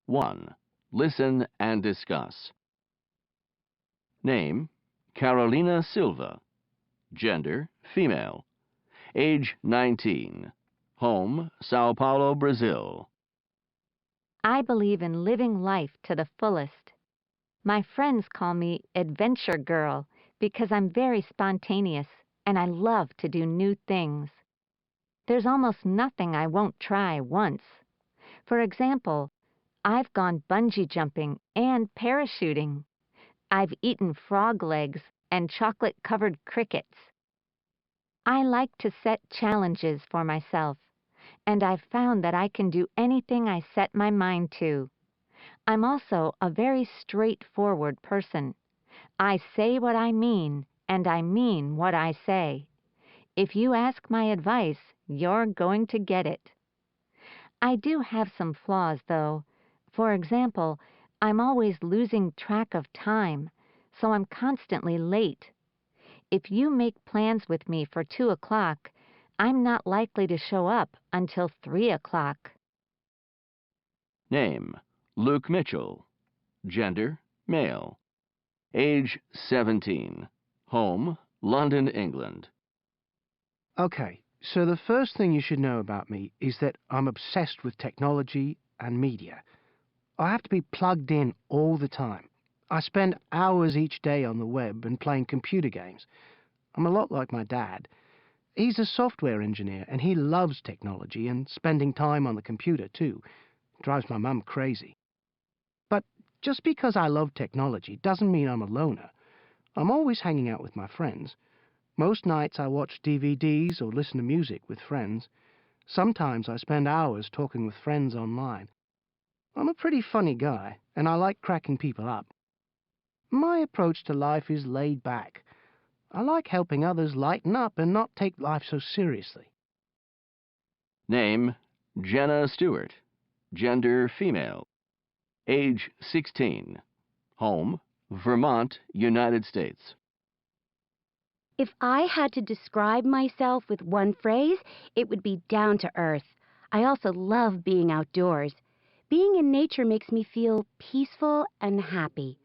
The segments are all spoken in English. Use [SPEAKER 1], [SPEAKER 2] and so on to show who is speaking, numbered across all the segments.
[SPEAKER 1] 1. Listen and discuss. Name, Carolina Silva. Gender, female. Age, 19. Home, Sao Paulo, Brazil.
[SPEAKER 2] I believe in living life to the fullest. My friends call me Adventure Girl because I'm very spontaneous and I love to do new things. There's almost nothing I won't try once. For example, I've gone bungee jumping and parachuting. I've eaten frog legs and chocolate-covered crickets. I like to set challenges for myself, and I've found that I can do anything I set my mind to. I'm also a very straightforward person. I say what I mean, and I mean what I say. If you ask my advice, you're going to get it. I do have some flaws, though. For example, I'm always losing track of time, so I'm constantly late. If you make plans with me for 2 o'clock, I'm not likely to show up until 3 o'clock.
[SPEAKER 1] Name, Luke Mitchell. Gender, male. Age, 17. Home, London, England.
[SPEAKER 3] Okay, so the first thing you should know about me is that I'm obsessed with technology and media. I have to be plugged in all the time. I spend hours each day on the web and playing computer games. I'm a lot like my dad. He's a software engineer and he loves technology and spending time on the computer too. Drives my mum crazy. But just because I love technology doesn't mean I'm a loner. I'm always hanging out with my friends. Most nights I watch DVDs or listen to music with friends. Sometimes I spend hours talking with friends online. I'm a pretty funny guy, and I like cracking people up. My approach to life is laid back. I like helping others lighten up and not take life so seriously.
[SPEAKER 1] Name, Jenna Stewart. Gender, female. Age, 16. Home, Vermont, United States.
[SPEAKER 4] If I had to describe myself with one phrase, it would be down to earth. I also love being outdoors. Being in nature makes me feel peaceful and happy.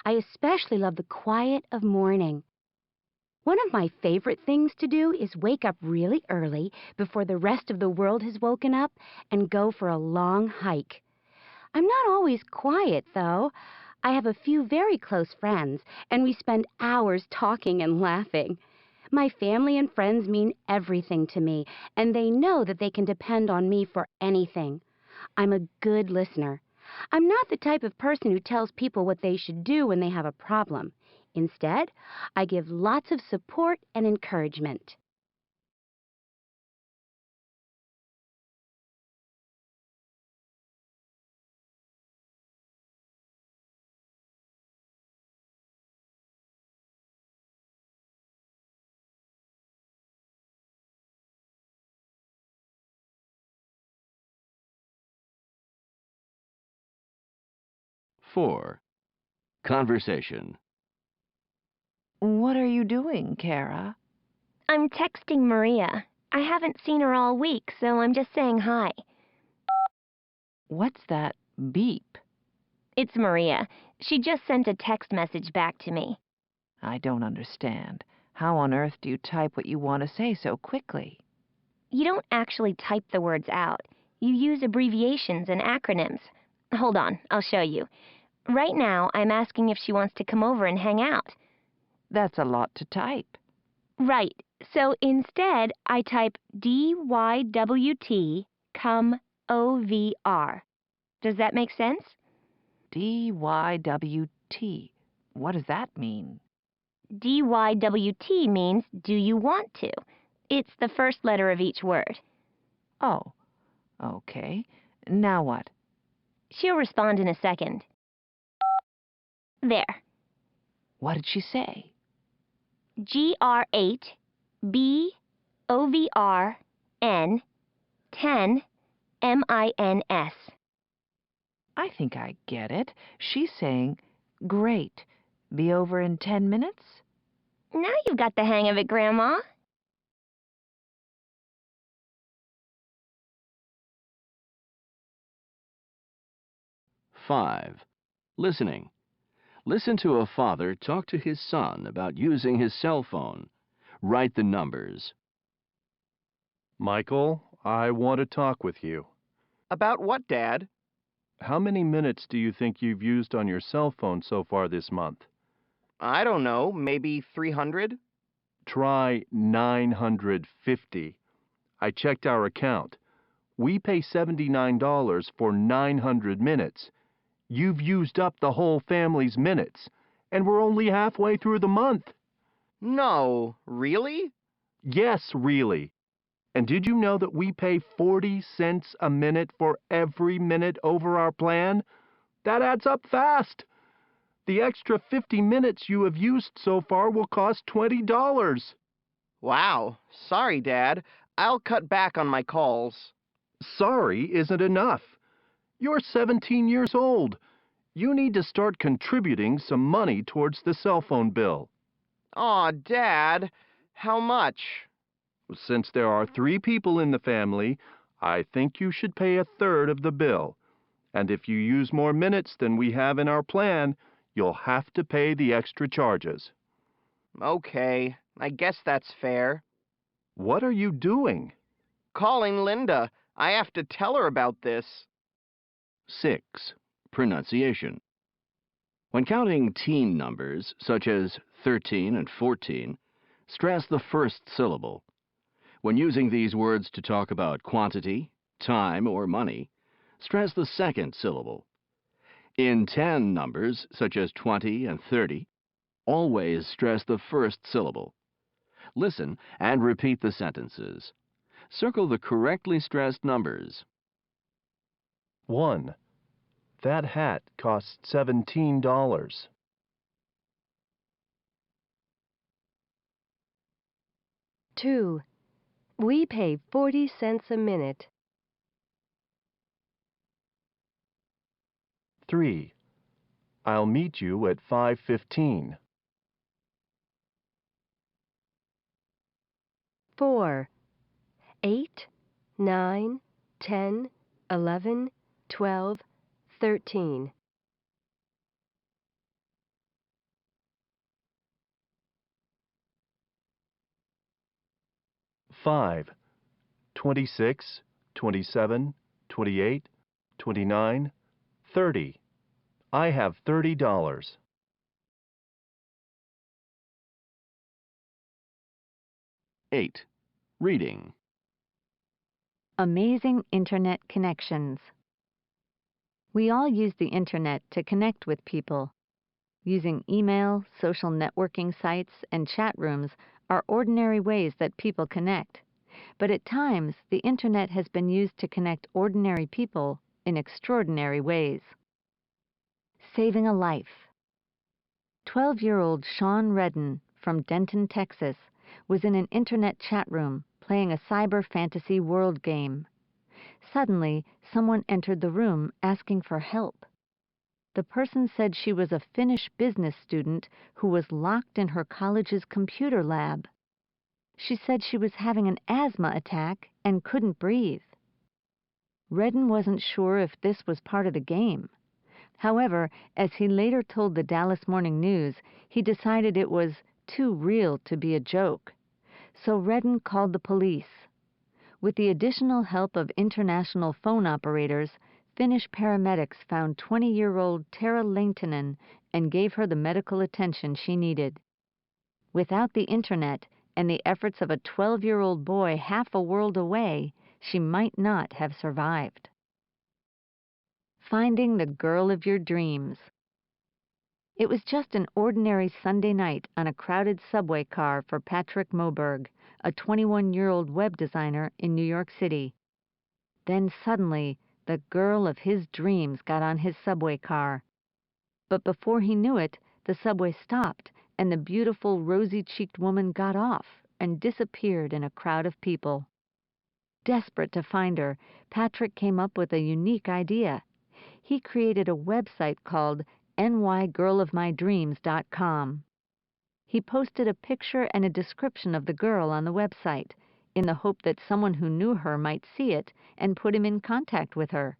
[SPEAKER 4] I especially love the quiet of morning. One of my favorite things to do is wake up really early before the rest of the world has woken up and go for a long hike. I'm not always quiet, though. I have a few very close friends, and we spend hours talking and laughing. My family and friends mean everything to me, and they know that they can depend on me for anything. I'm a good listener. I'm not the type of person who tells people what they should do when they have a problem. Instead, I give lots of support and encouragement.
[SPEAKER 1] Four. Conversation.
[SPEAKER 5] What are you doing, Kara?
[SPEAKER 6] I'm texting Maria. I haven't seen her all week, so I'm just saying hi.
[SPEAKER 5] What's that beep?
[SPEAKER 6] It's Maria. She just sent a text message back to me.
[SPEAKER 5] I don't understand. How on earth do you type what you want to say so quickly?
[SPEAKER 6] You don't actually type the words out. You use abbreviations and acronyms. Hold on, I'll show you. Right now, I'm asking if she wants to come over and hang out.
[SPEAKER 5] That's a lot to type.
[SPEAKER 6] Right. So instead, I type DYWT, come OVR. Does that make sense?
[SPEAKER 5] DYWT. What does that mean?
[SPEAKER 6] DYWT means do you want to? It's the first letter of each word.
[SPEAKER 5] Oh, okay. Now what?
[SPEAKER 6] She'll respond in a second. There.
[SPEAKER 5] What did she say?
[SPEAKER 6] GR8, BOVRN, 10, MINS.
[SPEAKER 5] I think I get it. She's saying, great. Be over in 10 minutes?
[SPEAKER 6] Now you've got the hang of it, Grandma.
[SPEAKER 1] 5. Listening. Listen to a father talk to his son about using his cell phone. Write the numbers.
[SPEAKER 7] Michael, I want to talk with you.
[SPEAKER 8] About what, Dad?
[SPEAKER 7] How many minutes do you think you've used on your cell phone so far this month?
[SPEAKER 8] I don't know, maybe 300?
[SPEAKER 7] Try 950. I checked our account. We pay $79 for 900 minutes. You've used up the whole family's minutes, and we're only halfway through the month.
[SPEAKER 8] No, really?
[SPEAKER 7] Yes, really. And did you know that we pay 40 cents a minute for every minute over our plan? That adds up fast. The extra 50 minutes you have used so far will cost $20.
[SPEAKER 8] Wow, sorry, Dad. I'll cut back on my calls.
[SPEAKER 7] Sorry isn't enough. You're 17 years old. You need to start contributing some money towards the cell phone bill.
[SPEAKER 8] Aw, Dad, how much?
[SPEAKER 7] Since there are 3 people in the family, I think you should pay a third of the bill. And if you use more minutes than we have in our plan, you'll have to pay the extra charges.
[SPEAKER 8] Okay, I guess that's fair.
[SPEAKER 7] What are you doing?
[SPEAKER 8] Calling Linda. I have to tell her about this.
[SPEAKER 1] 6. Pronunciation. When counting teen numbers, such as 13 and 14, stress the first syllable. When using these words to talk about quantity, time, or money, stress the second syllable. In 10 numbers, such as 20 and 30, always stress the first syllable. Listen and repeat the sentences. Circle the correctly stressed numbers.
[SPEAKER 7] 1. That hat costs $17.
[SPEAKER 9] 2. We pay 40 cents a minute.
[SPEAKER 7] 3. I'll meet you at 5:15.
[SPEAKER 9] 4. 8, 9, 10, 11, 12, 13.
[SPEAKER 7] 5. 26, 27, 28, 29, 30. I have $30.
[SPEAKER 1] 8. Reading.
[SPEAKER 2] Amazing Internet connections. We all use the Internet to connect with people. Using email, social networking sites, and chat rooms are ordinary ways that people connect. But at times, the Internet has been used to connect ordinary people in extraordinary ways. Saving a life. 12-year-old Sean Redden from Denton, Texas, was in an Internet chat room playing a cyber fantasy world game. Suddenly, someone entered the room asking for help. The person said she was a Finnish business student who was locked in her college's computer lab. She said she was having an asthma attack and couldn't breathe. Redden wasn't sure if this was part of the game. However, as he later told the Dallas Morning News, he decided it was too real to be a joke. So Redden called the police. With the additional help of international phone operators, Finnish paramedics found 20-year-old Tara Lehtinen and gave her the medical attention she needed. Without the Internet and the efforts of a 12-year-old boy half a world away, she might not have survived. Finding the girl of your dreams. It was just an ordinary Sunday night on a crowded subway car for Patrick Moberg, a 21-year-old web designer in New York City. Then suddenly, the girl of his dreams got on his subway car. But before he knew it, the subway stopped, and the beautiful, rosy-cheeked woman got off and disappeared in a crowd of people. Desperate to find her, Patrick came up with a unique idea. He created a website called nygirlofmydreams.com. He posted a picture and a description of the girl on the website, in the hope that someone who knew her might see it and put him in contact with her.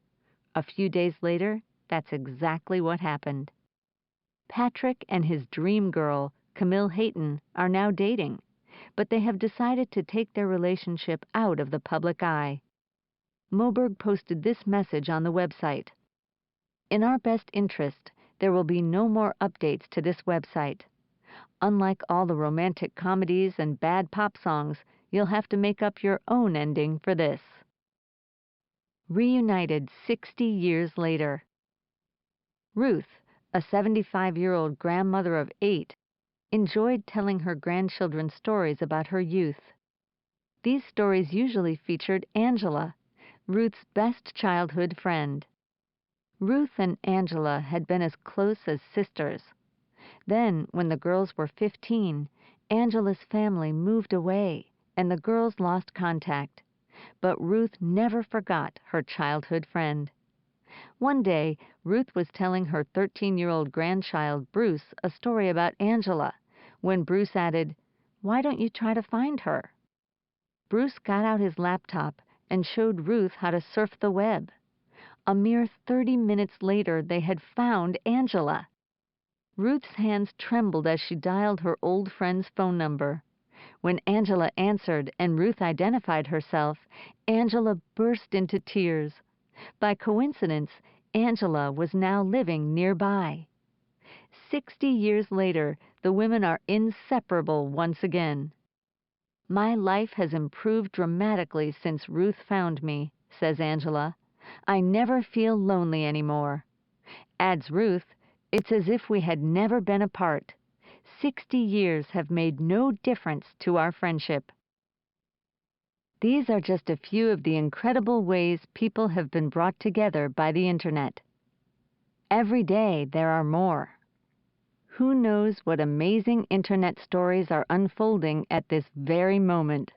[SPEAKER 2] A few days later, That's exactly what happened. Patrick and his dream girl, Camille Hayton, are now dating, but they have decided to take their relationship out of the public eye. Moberg posted this message on the website. In our best interest, there will be no more updates to this website. Unlike all the romantic comedies and bad pop songs, you'll have to make up your own ending for this. Reunited 60 years later. Ruth, a 75-year-old grandmother of 8, enjoyed telling her grandchildren stories about her youth. These stories usually featured Angela, Ruth's best childhood friend. Ruth and Angela had been as close as sisters. Then, when the girls were 15, Angela's family moved away, and the girls lost contact. But Ruth never forgot her childhood friend. One day, Ruth was telling her 13-year-old grandchild, Bruce, a story about Angela, when Bruce added, "Why don't you try to find her?" Bruce got out his laptop and showed Ruth how to surf the web. A mere 30 minutes later, they had found Angela. Ruth's hands trembled as she dialed her old friend's phone number. When Angela answered and Ruth identified herself, Angela burst into tears. By coincidence, Angela was now living nearby. 60 years later, the women are inseparable once again. "My life has improved dramatically since Ruth found me," says Angela. "I never feel lonely anymore." Adds Ruth, "It's as if we had never been apart. 60 years have made no difference to our friendship." These are just a few of the incredible ways people have been brought together by the Internet. Every day there are more. Who knows what amazing Internet stories are unfolding at this very moment?